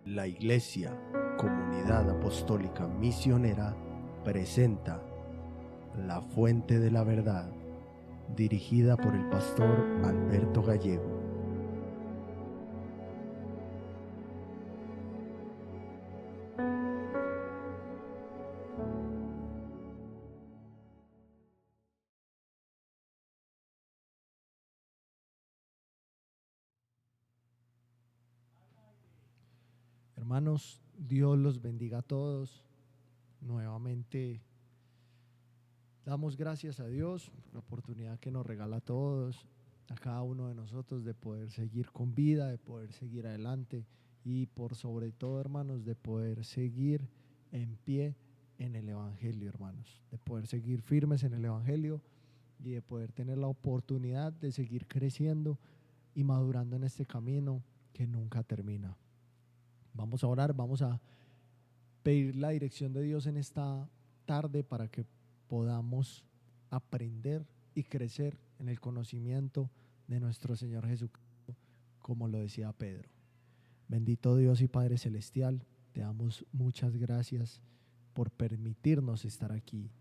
La Iglesia, Comunidad Apostólica Misionera, presenta La Fuente de la Verdad, dirigida por el pastor Alberto Gallego. Hermanos, Dios los bendiga a todos. Nuevamente damos gracias a Dios por la oportunidad que nos regala a todos, a cada uno de nosotros, de poder seguir con vida, de poder seguir adelante y por sobre todo, hermanos, de poder seguir en pie en el Evangelio, hermanos, de poder seguir firmes en el Evangelio y de poder tener la oportunidad de seguir creciendo y madurando en este camino que nunca termina. Vamos a orar, vamos a pedir la dirección de Dios en esta tarde para que podamos aprender y crecer en el conocimiento de nuestro Señor Jesucristo, como lo decía Pedro. Bendito Dios y Padre Celestial, te damos muchas gracias por permitirnos estar aquí.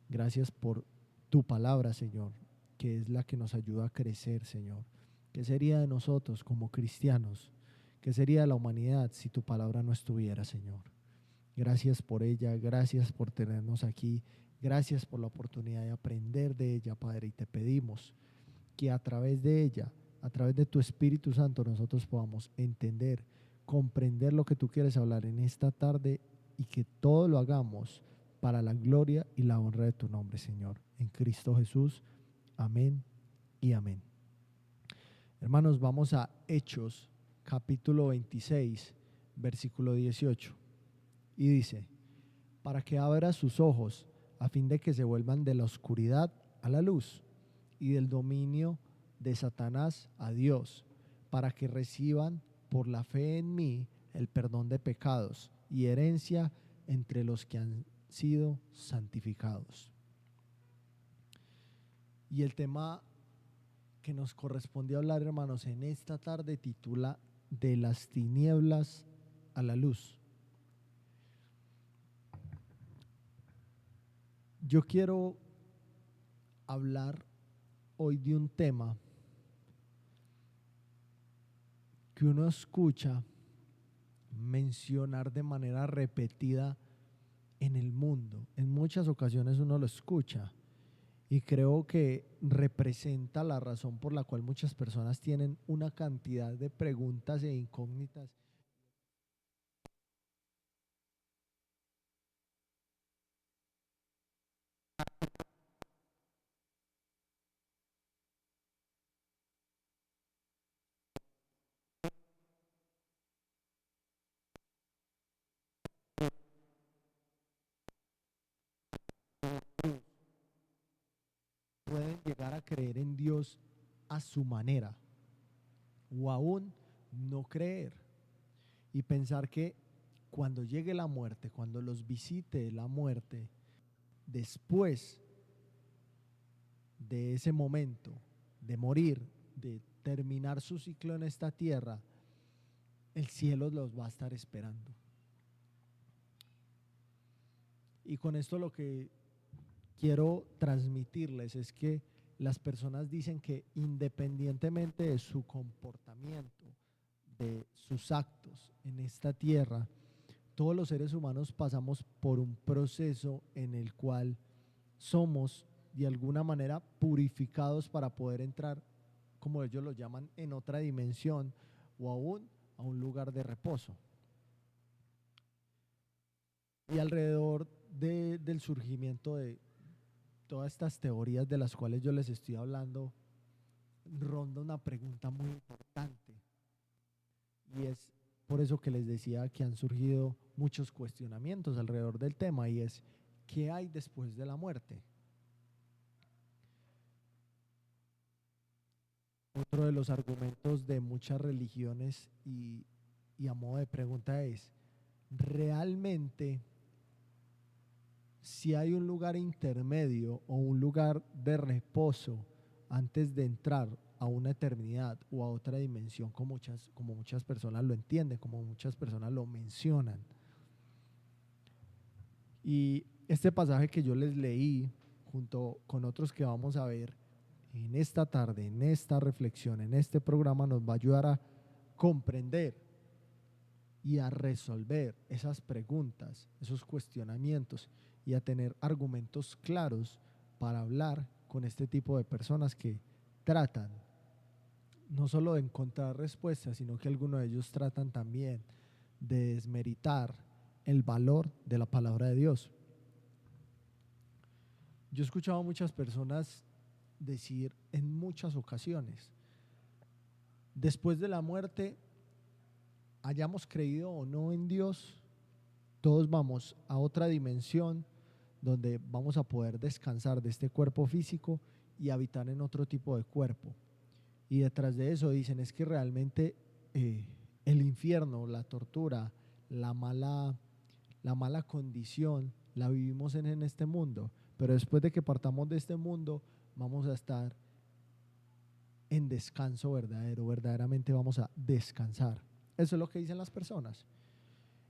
Gracias por tu palabra, Señor, que es la que nos ayuda a crecer, Señor. ¿Qué sería de nosotros como cristianos? ¿Qué sería de la humanidad si tu palabra no estuviera, Señor? Gracias por ella, gracias por tenernos aquí, gracias por la oportunidad de aprender de ella, Padre, y te pedimos que a través de ella, a través de tu Espíritu Santo, nosotros podamos entender, comprender lo que tú quieres hablar en esta tarde y que todo lo hagamos para la gloria y la honra de tu nombre, Señor. En Cristo Jesús, amén y amén. Hermanos, vamos a Hechos, capítulo 26, versículo 18. Y dice: para que abra sus ojos, a fin de que se vuelvan de la oscuridad a la luz y del dominio de Satanás a Dios, para que reciban por la fe en mí el perdón de pecados y herencia entre los que han sido santificados. Y el tema que nos corresponde hablar, hermanos, en esta tarde titula De las tinieblas a la luz. Yo quiero hablar hoy de un tema que uno escucha mencionar de manera repetida en el mundo. En muchas ocasiones uno lo escucha y creo que representa la razón por la cual muchas personas tienen una cantidad de preguntas e incógnitas. Pueden llegar a creer en Dios a su manera o aún no creer y pensar que cuando llegue la muerte, cuando los visite la muerte, después de ese momento, de morir, de terminar su ciclo en esta tierra, el cielo los va a estar esperando. Y con esto lo que quiero transmitirles es que las personas dicen que independientemente de su comportamiento, de sus actos en esta tierra, todos los seres humanos pasamos por un proceso en el cual somos de alguna manera purificados para poder entrar, como ellos lo llaman, en otra dimensión o aún a un lugar de reposo. Y alrededor del surgimiento de todas estas teorías de las cuales yo les estoy hablando, ronda una pregunta muy importante. Y es por eso que les decía que han surgido muchos cuestionamientos alrededor del tema, y es: ¿qué hay después de la muerte? Otro de los argumentos de muchas religiones y a modo de pregunta es: ¿realmente si hay un lugar intermedio o un lugar de reposo antes de entrar a una eternidad o a otra dimensión como muchas personas lo entienden, como muchas personas lo mencionan. Y este pasaje que yo les leí, junto con otros que vamos a ver en esta tarde, en esta reflexión, en este programa, nos va a ayudar a comprender y a resolver esas preguntas, esos cuestionamientos y a tener argumentos claros para hablar con este tipo de personas que tratan no solo de encontrar respuestas, sino que algunos de ellos tratan también de desmeritar el valor de la palabra de Dios. Yo he escuchado a muchas personas decir en muchas ocasiones, después de la muerte, hayamos creído o no en Dios, todos vamos a otra dimensión donde vamos a poder descansar de este cuerpo físico y habitar en otro tipo de cuerpo. Y detrás de eso dicen es que realmente el infierno, la tortura, la mala condición la vivimos en este mundo, pero después de que partamos de este mundo vamos a estar en descanso verdadero, verdaderamente vamos a descansar. Eso es lo que dicen las personas.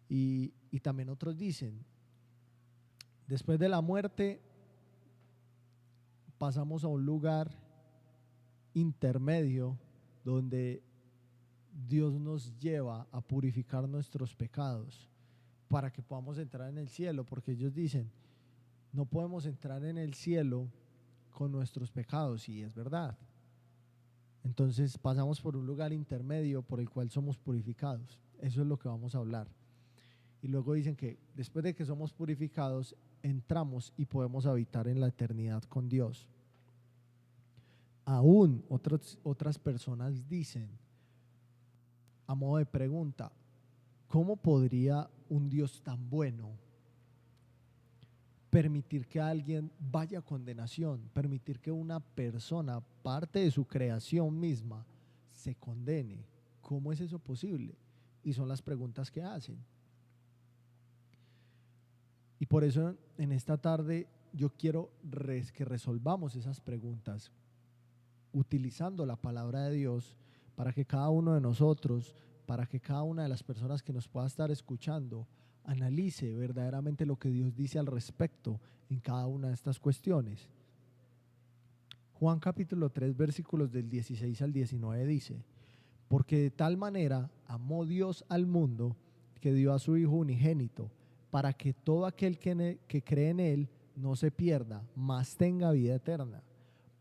Y también otros dicen, después de la muerte pasamos a un lugar intermedio donde Dios nos lleva a purificar nuestros pecados para que podamos entrar en el cielo, porque ellos dicen, no podemos entrar en el cielo con nuestros pecados, y es verdad. Entonces pasamos por un lugar intermedio por el cual somos purificados. Eso es lo que vamos a hablar. Y luego dicen que después de que somos purificados, entramos y podemos habitar en la eternidad con Dios. Aún otras personas dicen, a modo de pregunta, ¿cómo podría un Dios tan bueno permitir que alguien vaya a condenación, permitir que una persona, parte de su creación misma, se condene? ¿Cómo es eso posible? Y son las preguntas que hacen. Y por eso en esta tarde yo quiero que resolvamos esas preguntas utilizando la palabra de Dios, para que cada uno de nosotros, para que cada una de las personas que nos pueda estar escuchando, analice verdaderamente lo que Dios dice al respecto en cada una de estas cuestiones. Juan capítulo 3 versículos del 16 al 19 dice, porque de tal manera amó Dios al mundo que dio a su Hijo unigénito, para que todo aquel que cree en Él no se pierda, mas tenga vida eterna.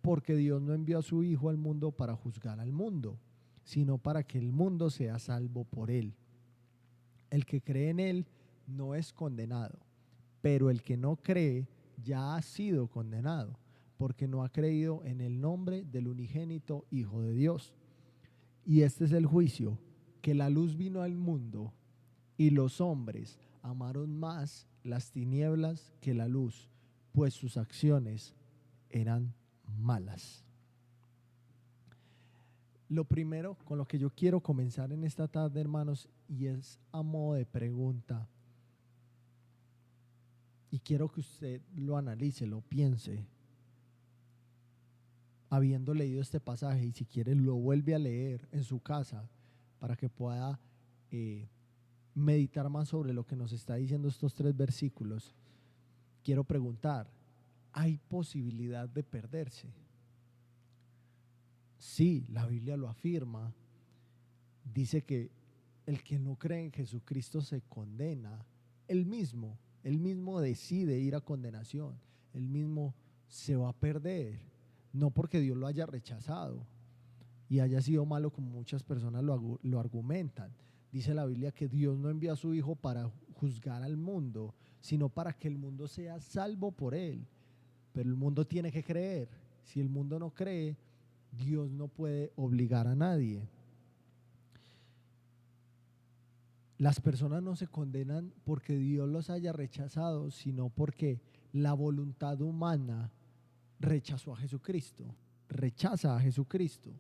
Porque Dios no envió a su Hijo al mundo para juzgar al mundo, sino para que el mundo sea salvo por Él. El que cree en Él no es condenado, pero el que no cree ya ha sido condenado, porque no ha creído en el nombre del unigénito Hijo de Dios. Y este es el juicio, que la luz vino al mundo, y los hombres amaron más las tinieblas que la luz, pues sus acciones eran malas. Lo primero con lo que yo quiero comenzar en esta tarde, hermanos, y es a modo de pregunta, y quiero que usted lo analice, lo piense, habiendo leído este pasaje, y si quiere lo vuelve a leer en su casa para que pueda meditar más sobre lo que nos está diciendo estos 3 versículos. Quiero preguntar, ¿hay posibilidad de perderse? Sí, la Biblia lo afirma. Dice que el que no cree en Jesucristo se condena. Él mismo decide ir a condenación. Él mismo se va a perder. No porque Dios lo haya rechazado y haya sido malo como muchas personas lo argumentan. Dice la Biblia que Dios no envió a su Hijo para juzgar al mundo, sino para que el mundo sea salvo por Él. Pero el mundo tiene que creer. Si el mundo no cree, Dios no puede obligar a nadie. Las personas no se condenan porque Dios los haya rechazado, sino porque la voluntad humana rechazó a Jesucristo, rechaza a Jesucristo.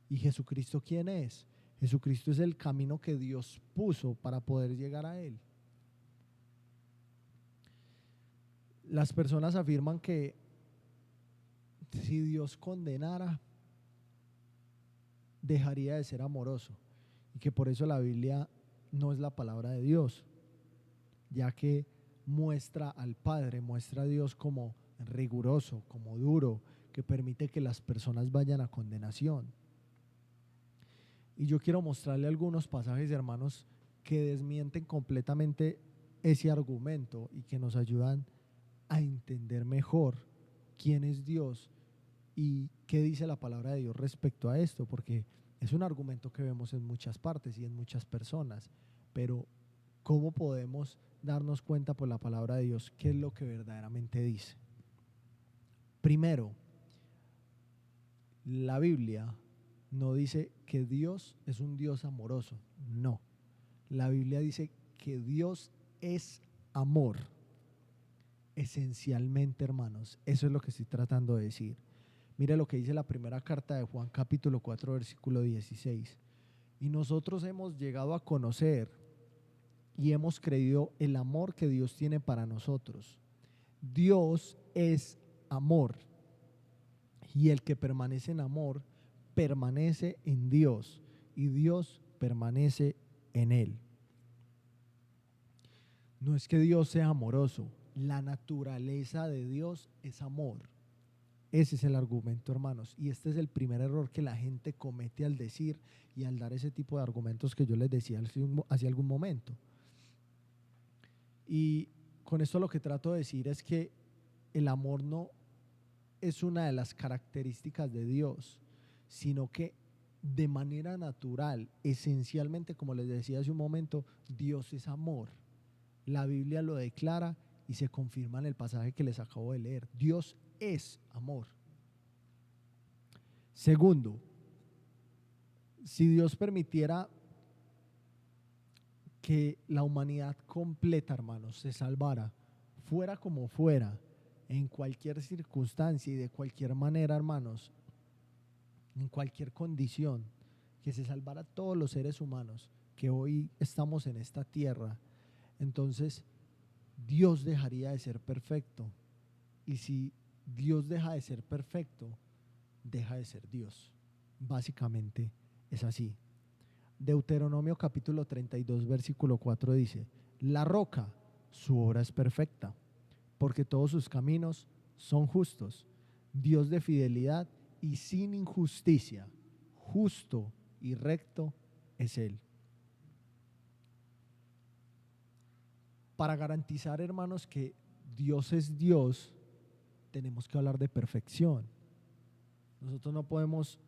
¿Y Jesucristo quién es? Jesucristo es el camino que Dios puso para poder llegar a Él. Las personas afirman que si Dios condenara, dejaría de ser amoroso y que por eso la Biblia no es la palabra de Dios, ya que muestra al Padre, muestra a Dios como riguroso, como duro, que permite que las personas vayan a condenación. Y yo quiero mostrarle algunos pasajes, hermanos, que desmienten completamente ese argumento y que nos ayudan a entender mejor quién es Dios y qué dice la palabra de Dios respecto a esto, porque es un argumento que vemos en muchas partes y en muchas personas, pero ¿cómo podemos darnos cuenta por la palabra de Dios qué es lo que verdaderamente dice? Primero, la Biblia no dice que Dios es un Dios amoroso, no. La Biblia dice que Dios es amor. Esencialmente, hermanos, eso es lo que estoy tratando de decir. Mire lo que dice la primera carta de Juan, capítulo 4, versículo 16. Y nosotros hemos llegado a conocer y hemos creído el amor que Dios tiene para nosotros. Dios es amor, y el que permanece en amor permanece en Dios y Dios permanece en él. No es que Dios sea amoroso, la naturaleza de Dios es amor. Ese es el argumento, hermanos, y este es el primer error que la gente comete al decir y al dar ese tipo de argumentos que yo les decía hace algún momento. Y con esto lo que trato de decir es que el amor no es una de las características de Dios, sino que de manera natural, esencialmente, como les decía hace un momento, Dios es amor. La Biblia lo declara y se confirma en el pasaje que les acabo de leer. Dios es amor. Segundo, si Dios permitiera que la humanidad completa, hermanos, se salvara, fuera como fuera, en cualquier circunstancia y de cualquier manera, hermanos, en cualquier condición, que se salvara todos los seres humanos que hoy estamos en esta tierra, entonces Dios dejaría de ser perfecto. Y si Dios deja de ser perfecto, deja de ser Dios. Básicamente es así. Deuteronomio capítulo 32, versículo 4 dice: la roca, su obra es perfecta, porque todos sus caminos son justos. Dios de fidelidad y sin injusticia, justo y recto es Él. Para garantizar, hermanos, que Dios es Dios, tenemos que hablar de perfección. Nosotros no podemos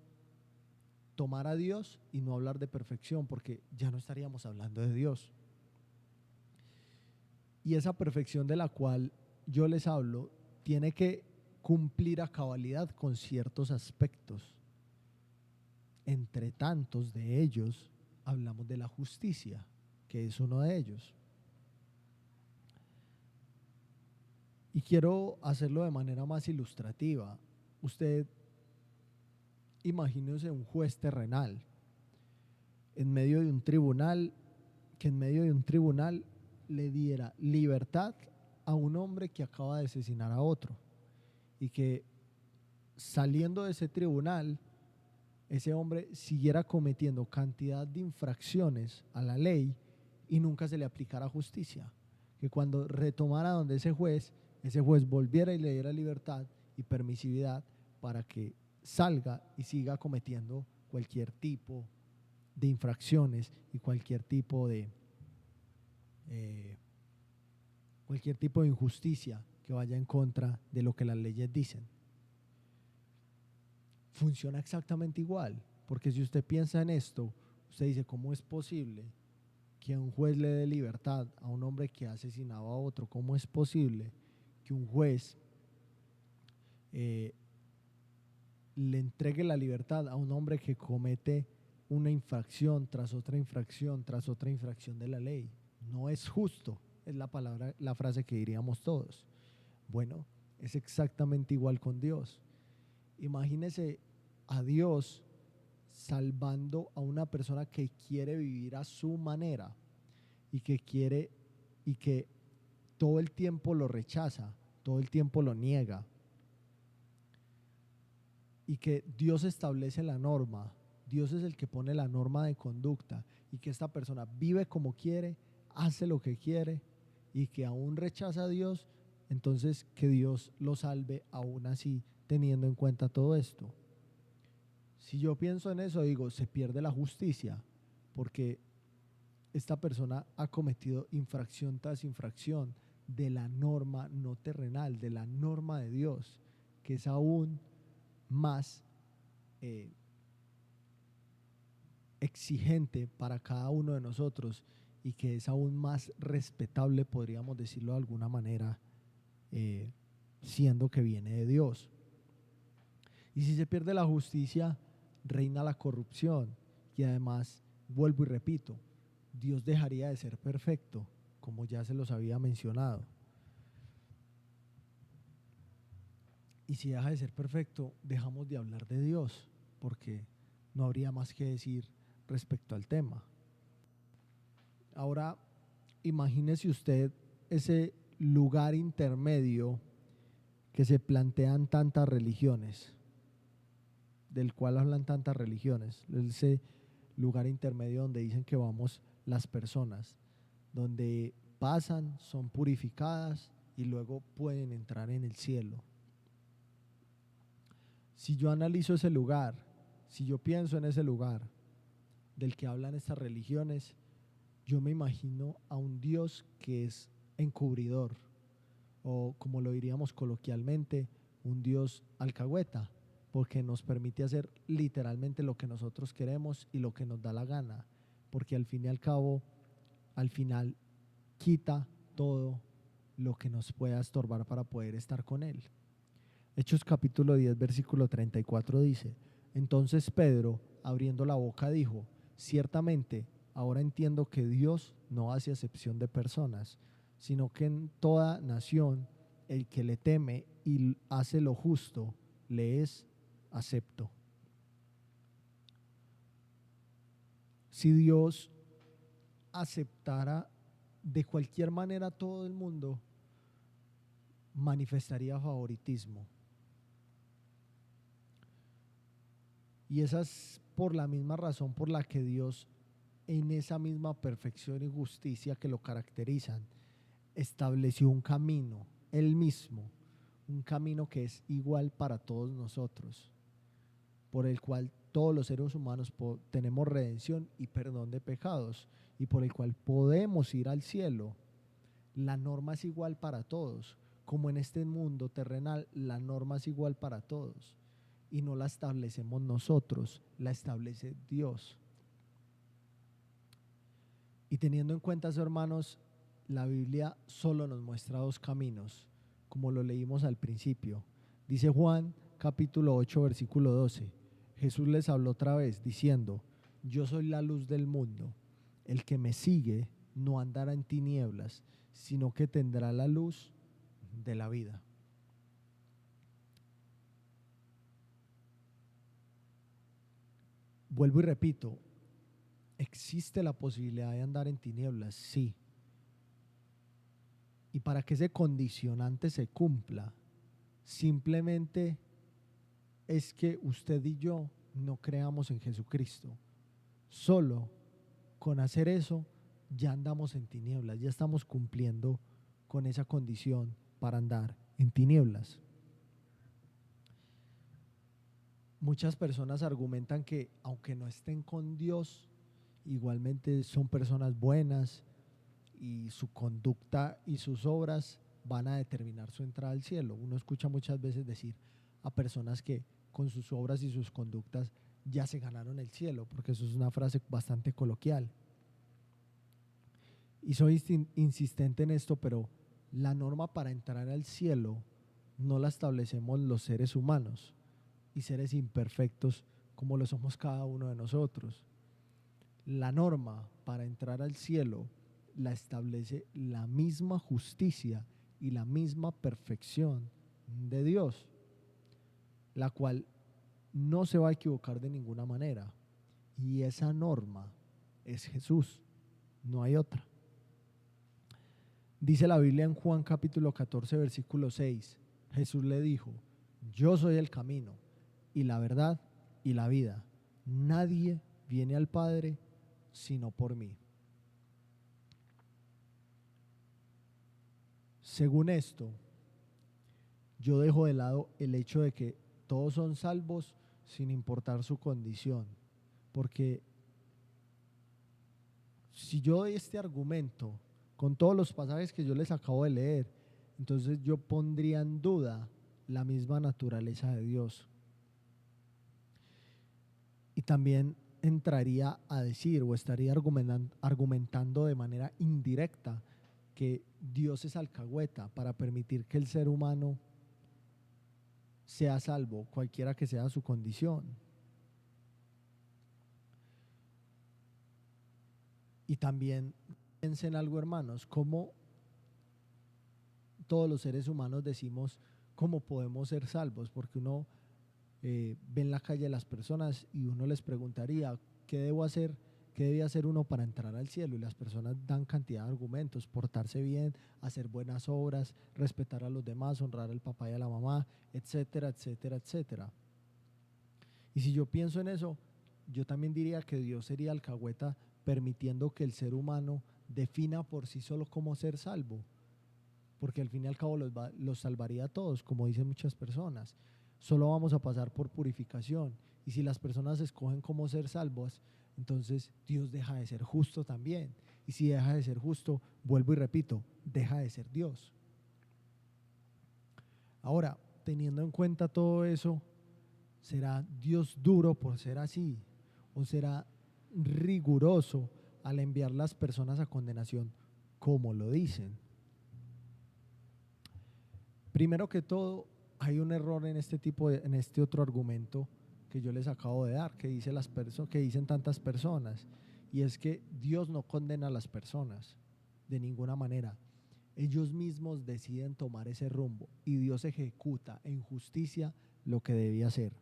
tomar a Dios y no hablar de perfección, porque ya no estaríamos hablando de Dios. Y esa perfección de la cual yo les hablo tiene que cumplir a cabalidad con ciertos aspectos. Entre tantos de ellos hablamos de la justicia, que es uno de ellos. Y quiero hacerlo de manera más ilustrativa. Usted imagínese un juez terrenal en medio de un tribunal, que en medio de un tribunal le diera libertad a un hombre que acaba de asesinar a otro, y que saliendo de ese tribunal ese hombre siguiera cometiendo cantidad de infracciones a la ley y nunca se le aplicara justicia, que cuando retomara donde ese juez volviera y le diera libertad y permisividad para que salga y siga cometiendo cualquier tipo de infracciones y cualquier tipo de injusticia que vaya en contra de lo que las leyes dicen. Funciona exactamente igual, porque si usted piensa en esto, usted dice: ¿cómo es posible que un juez le dé libertad a un hombre que ha asesinado a otro? ¿Cómo es posible que un juez le entregue la libertad a un hombre que comete una infracción tras otra infracción tras otra infracción de la ley? No es justo, es la frase que diríamos todos. Bueno, es exactamente igual con Dios. Imagínese a Dios salvando a una persona que quiere vivir a su manera y que todo el tiempo lo rechaza, todo el tiempo lo niega, y que Dios establece la norma, Dios es el que pone la norma de conducta y que esta persona vive como quiere, hace lo que quiere y que aún rechaza a Dios, entonces que Dios lo salve aún así, teniendo en cuenta todo esto. Si yo pienso en eso, digo, se pierde la justicia, porque esta persona ha cometido infracción tras infracción de la norma no terrenal, de la norma de Dios, que es aún más exigente para cada uno de nosotros y que es aún más respetable, podríamos decirlo de alguna manera, siendo que viene de Dios. Y si se pierde la justicia, reina la corrupción. Y además, vuelvo y repito, Dios dejaría de ser perfecto, como ya se los había mencionado. Y si deja de ser perfecto, dejamos de hablar de Dios, porque no habría más que decir respecto al tema. Ahora, imagínese usted ese lugar intermedio que se plantean tantas religiones, del cual hablan tantas religiones, ese lugar intermedio donde dicen que vamos las personas, donde pasan, son purificadas y luego pueden entrar en el cielo. Si yo analizo ese lugar, si yo pienso en ese lugar del que hablan estas religiones, yo me imagino a un Dios que es encubridor, o como lo diríamos coloquialmente, un Dios alcahueta, porque nos permite hacer literalmente lo que nosotros queremos y lo que nos da la gana, porque al fin y al cabo, al final quita todo lo que nos pueda estorbar para poder estar con Él. Hechos capítulo 10, versículo 34 dice: entonces Pedro, abriendo la boca, dijo: ciertamente, ahora entiendo que Dios no hace acepción de personas, sino que en toda nación el que le teme y hace lo justo le es acepto. Si Dios aceptara de cualquier manera a todo el mundo, manifestaría favoritismo. Y esa es por la misma razón por la que Dios, en esa misma perfección y justicia que lo caracterizan, estableció un camino, Él mismo, un camino que es igual para todos nosotros, por el cual todos los seres humanos tenemos redención y perdón de pecados, y por el cual podemos ir al cielo. La norma es igual para todos, como en este mundo terrenal la norma es igual para todos, y no la establecemos nosotros, la establece Dios. Y teniendo en cuenta eso, hermanos, la Biblia solo nos muestra dos caminos, como lo leímos al principio. Dice Juan capítulo 8, versículo 12: Jesús les habló otra vez diciendo: yo soy la luz del mundo, el que me sigue no andará en tinieblas, sino que tendrá la luz de la vida. Vuelvo y repito, ¿existe la posibilidad de andar en tinieblas? Sí. Y para que ese condicionante se cumpla, simplemente es que usted y yo no creamos en Jesucristo. Solo con hacer eso ya andamos en tinieblas, ya estamos cumpliendo con esa condición para andar en tinieblas. Muchas personas argumentan que aunque no estén con Dios, igualmente son personas buenas y su conducta y sus obras van a determinar su entrada al cielo. Uno escucha muchas veces decir a personas que con sus obras y sus conductas ya se ganaron el cielo, porque eso es una frase bastante coloquial. Y soy insistente en esto, pero la norma para entrar al cielo no la establecemos los seres humanos y seres imperfectos como lo somos cada uno de nosotros. La norma para entrar al cielo la establece la misma justicia y la misma perfección de Dios, la cual no se va a equivocar de ninguna manera. Y esa norma es Jesús, no hay otra. Dice la Biblia en Juan capítulo 14, versículo 6, Jesús le dijo: yo soy el camino y la verdad y la vida. Nadie viene al Padre sino por mí. Según esto, yo dejo de lado el hecho de que todos son salvos sin importar su condición, porque si yo doy este argumento con todos los pasajes que yo les acabo de leer, entonces yo pondría en duda la misma naturaleza de Dios. Y también entraría a decir o estaría argumentando de manera indirecta que Dios es alcahueta para permitir que el ser humano sea salvo, cualquiera que sea su condición. Y también piensen algo, hermanos, cómo todos los seres humanos decimos cómo podemos ser salvos, porque uno ve en la calle a las personas y uno les preguntaría qué debo hacer, qué debe hacer uno para entrar al cielo, y las personas dan cantidad de argumentos: portarse bien, hacer buenas obras, respetar a los demás, honrar al papá y a la mamá, etcétera, etcétera, etcétera. Y si yo pienso en eso, yo también diría que Dios sería alcahueta permitiendo que el ser humano defina por sí solo cómo ser salvo, porque al fin y al cabo los salvaría a todos, como dicen muchas personas. Solo vamos a pasar por purificación, y si las personas escogen cómo ser salvos, entonces Dios deja de ser justo también, y si deja de ser justo, vuelvo y repito, deja de ser Dios. Ahora, teniendo en cuenta todo eso, ¿será Dios duro por ser así? ¿O será riguroso al enviar las personas a condenación como lo dicen? Primero que todo, hay un error en en este otro argumento que yo les acabo de dar, que dicen tantas personas, y es que Dios no condena a las personas de ninguna manera. Ellos mismos deciden tomar ese rumbo y Dios ejecuta en justicia lo que debía hacer.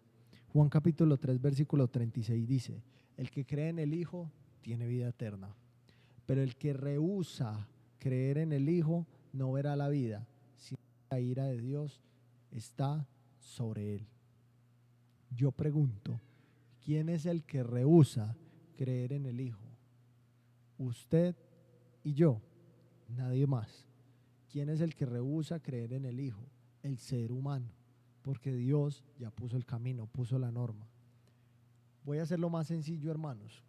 Juan capítulo 3 versículo 36 dice: el que cree en el Hijo tiene vida eterna, pero el que rehúsa creer en el Hijo no verá la vida, sino la ira de Dios está sobre él. Yo pregunto, ¿quién es el que rehúsa creer en el Hijo? Usted y yo, nadie más. ¿Quién es el que rehúsa creer en el Hijo? El ser humano, porque Dios ya puso el camino, puso la norma. Voy a hacerlo más sencillo, hermanos.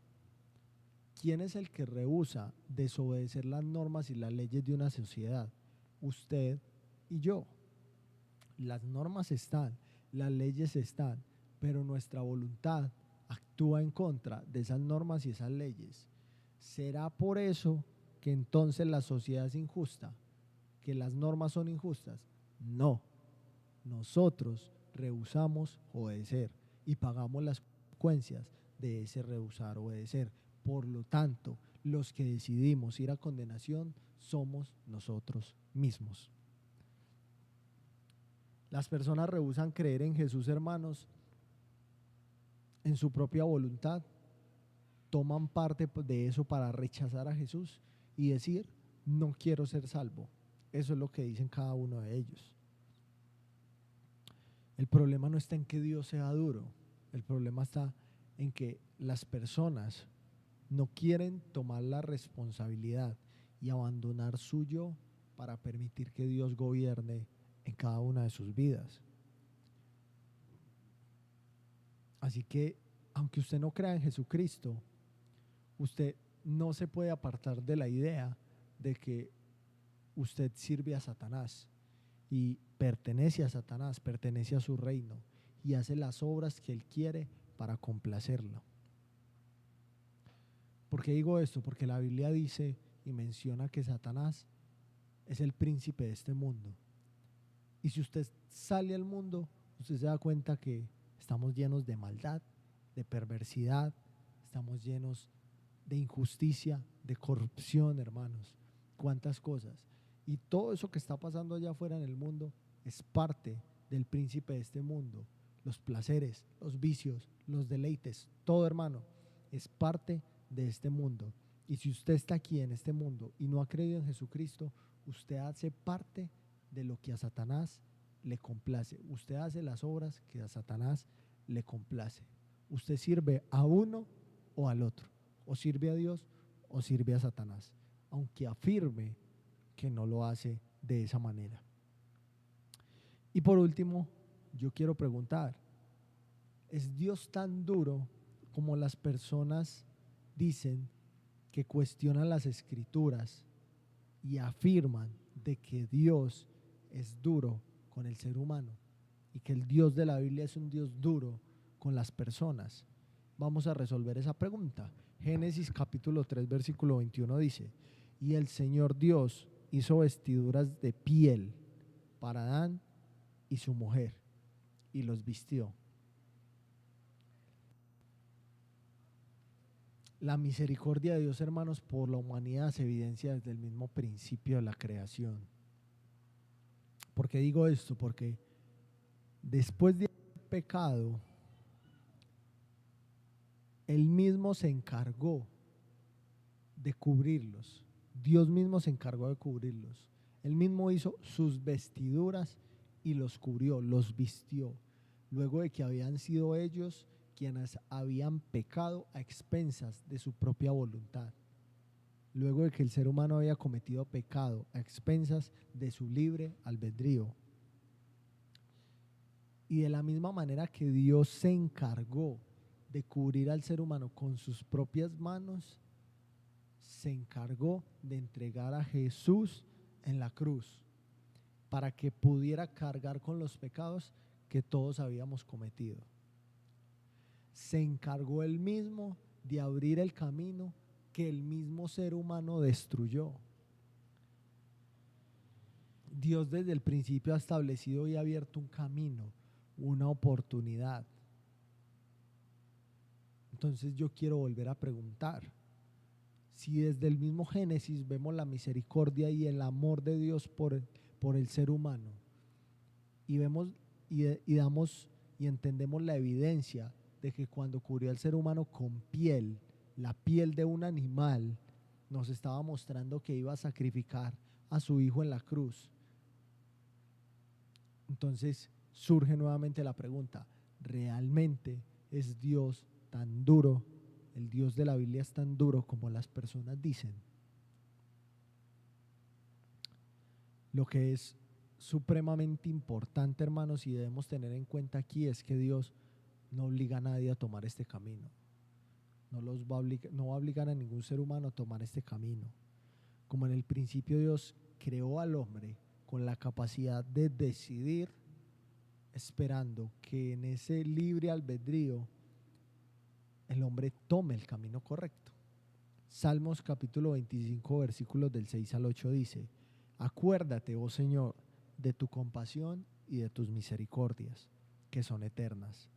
¿Quién es el que rehúsa desobedecer las normas y las leyes de una sociedad? Usted y yo. Las normas están, las leyes están, pero nuestra voluntad actúa en contra de esas normas y esas leyes. ¿Será por eso que entonces la sociedad es injusta? ¿Que las normas son injustas? No. Nosotros rehusamos obedecer y pagamos las consecuencias de ese rehusar obedecer. Por lo tanto, los que decidimos ir a condenación somos nosotros mismos. Las personas rehusan creer en Jesús, hermanos, en su propia voluntad. Toman parte de eso para rechazar a Jesús y decir: no quiero ser salvo. Eso es lo que dicen cada uno de ellos. El problema no está en que Dios sea duro, el problema está en que las personas no quieren tomar la responsabilidad y abandonar su yo para permitir que Dios gobierne en cada una de sus vidas. Así que, aunque usted no crea en Jesucristo, usted no se puede apartar de la idea de que usted sirve a Satanás y pertenece a Satanás, pertenece a su reino y hace las obras que él quiere para complacerlo. ¿Por qué digo esto? Porque la Biblia dice y menciona que Satanás es el príncipe de este mundo. Y si usted sale al mundo, usted se da cuenta que estamos llenos de maldad, de perversidad, estamos llenos de injusticia, de corrupción, hermanos. Cuántas cosas. Y todo eso que está pasando allá afuera en el mundo es parte del príncipe de este mundo. Los placeres, los vicios, los deleites, todo, hermano, es parte de este mundo. Y si usted está aquí en este mundo y no ha creído en Jesucristo, usted hace parte de lo que a Satanás le complace. Usted hace las obras que a Satanás le complace. Usted sirve a uno o al otro, o sirve a Dios o sirve a Satanás, aunque afirme que no lo hace de esa manera. Y por último, yo quiero preguntar, ¿es Dios tan duro como las personas dicen que cuestionan las escrituras y afirman de que Dios es duro con el ser humano y que el Dios de la Biblia es un Dios duro con las personas? Vamos a resolver esa pregunta. Génesis capítulo 3 versículo 21 dice: y el Señor Dios hizo vestiduras de piel para Adán y su mujer y los vistió. La misericordia de Dios, hermanos, por la humanidad se evidencia desde el mismo principio de la creación. ¿Por qué digo esto? Porque después de haber pecado, Él mismo se encargó de cubrirlos. Dios mismo se encargó de cubrirlos. Él mismo hizo sus vestiduras y los cubrió, los vistió, luego de que habían sido ellos quienes habían pecado a expensas de su propia voluntad, luego de que el ser humano había cometido pecado a expensas de su libre albedrío. Y de la misma manera que Dios se encargó de cubrir al ser humano con sus propias manos, se encargó de entregar a Jesús en la cruz para que pudiera cargar con los pecados que todos habíamos cometido. Se encargó Él mismo de abrir el camino que el mismo ser humano destruyó. Dios desde el principio ha establecido y ha abierto un camino, una oportunidad. Entonces yo quiero volver a preguntar, si desde el mismo Génesis vemos la misericordia y el amor de Dios por el ser humano, y vemos y damos y entendemos la evidencia de que cuando cubrió al ser humano con piel, la piel de un animal, nos estaba mostrando que iba a sacrificar a su hijo en la cruz. Entonces surge nuevamente la pregunta, ¿realmente es Dios tan duro? ¿El Dios de la Biblia es tan duro como las personas dicen? Lo que es supremamente importante, hermanos, y debemos tener en cuenta aquí es que Dios no obliga a nadie a tomar este camino. No va a obligar a ningún ser humano a tomar este camino. Como en el principio Dios creó al hombre con la capacidad de decidir, esperando que en ese libre albedrío el hombre tome el camino correcto. Salmos capítulo 25 versículos del 6 al 8 dice: acuérdate, oh Señor, de tu compasión y de tus misericordias, que son eternas.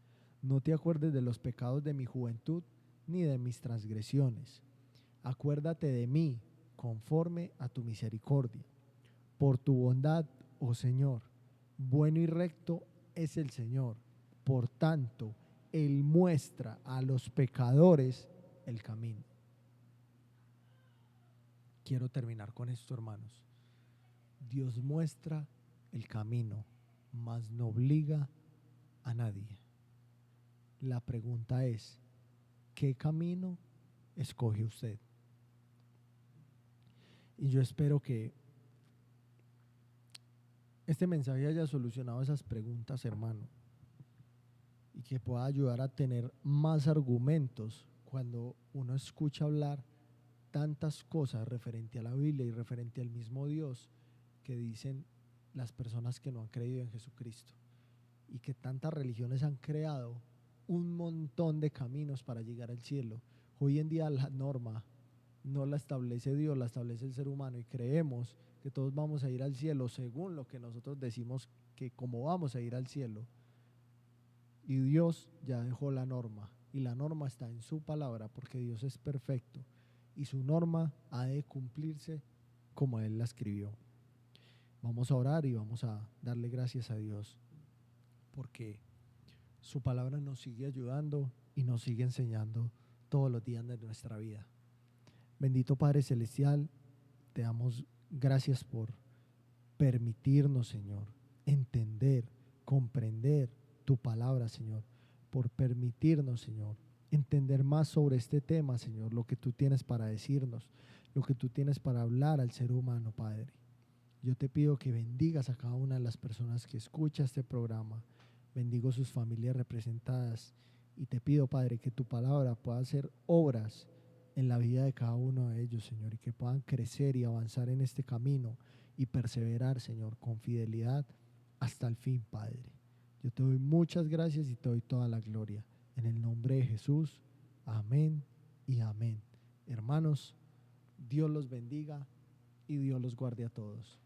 No te acuerdes de los pecados de mi juventud, ni de mis transgresiones. Acuérdate de mí, conforme a tu misericordia. Por tu bondad, oh Señor, bueno y recto es el Señor. Por tanto, Él muestra a los pecadores el camino. Quiero terminar con esto, hermanos. Dios muestra el camino, mas no obliga a nadie. La pregunta es, ¿qué camino escoge usted? Y yo espero que este mensaje haya solucionado esas preguntas, hermano, y que pueda ayudar a tener más argumentos cuando uno escucha hablar tantas cosas referente a la Biblia y referente al mismo Dios que dicen las personas que no han creído en Jesucristo, y que tantas religiones han creado un montón de caminos para llegar al cielo. Hoy en día la norma no la establece Dios, la establece el ser humano, y creemos que todos vamos a ir al cielo según lo que nosotros decimos que como vamos a ir al cielo. Y Dios ya dejó la norma, y la norma está en su palabra, porque Dios es perfecto y su norma ha de cumplirse como Él la escribió. Vamos a orar y vamos a darle gracias a Dios porque su palabra nos sigue ayudando y nos sigue enseñando todos los días de nuestra vida. Bendito Padre Celestial, te damos gracias por permitirnos, Señor, entender, comprender tu palabra, Señor, por permitirnos, Señor, entender más sobre este tema, Señor, lo que tú tienes para decirnos, lo que tú tienes para hablar al ser humano, Padre. Yo te pido que bendigas a cada una de las personas que escucha este programa. Bendigo sus familias representadas y te pido, Padre, que tu palabra pueda hacer obras en la vida de cada uno de ellos, Señor, y que puedan crecer y avanzar en este camino y perseverar, Señor, con fidelidad hasta el fin, Padre. Yo te doy muchas gracias y te doy toda la gloria. En el nombre de Jesús, amén y amén. Hermanos, Dios los bendiga y Dios los guarde a todos.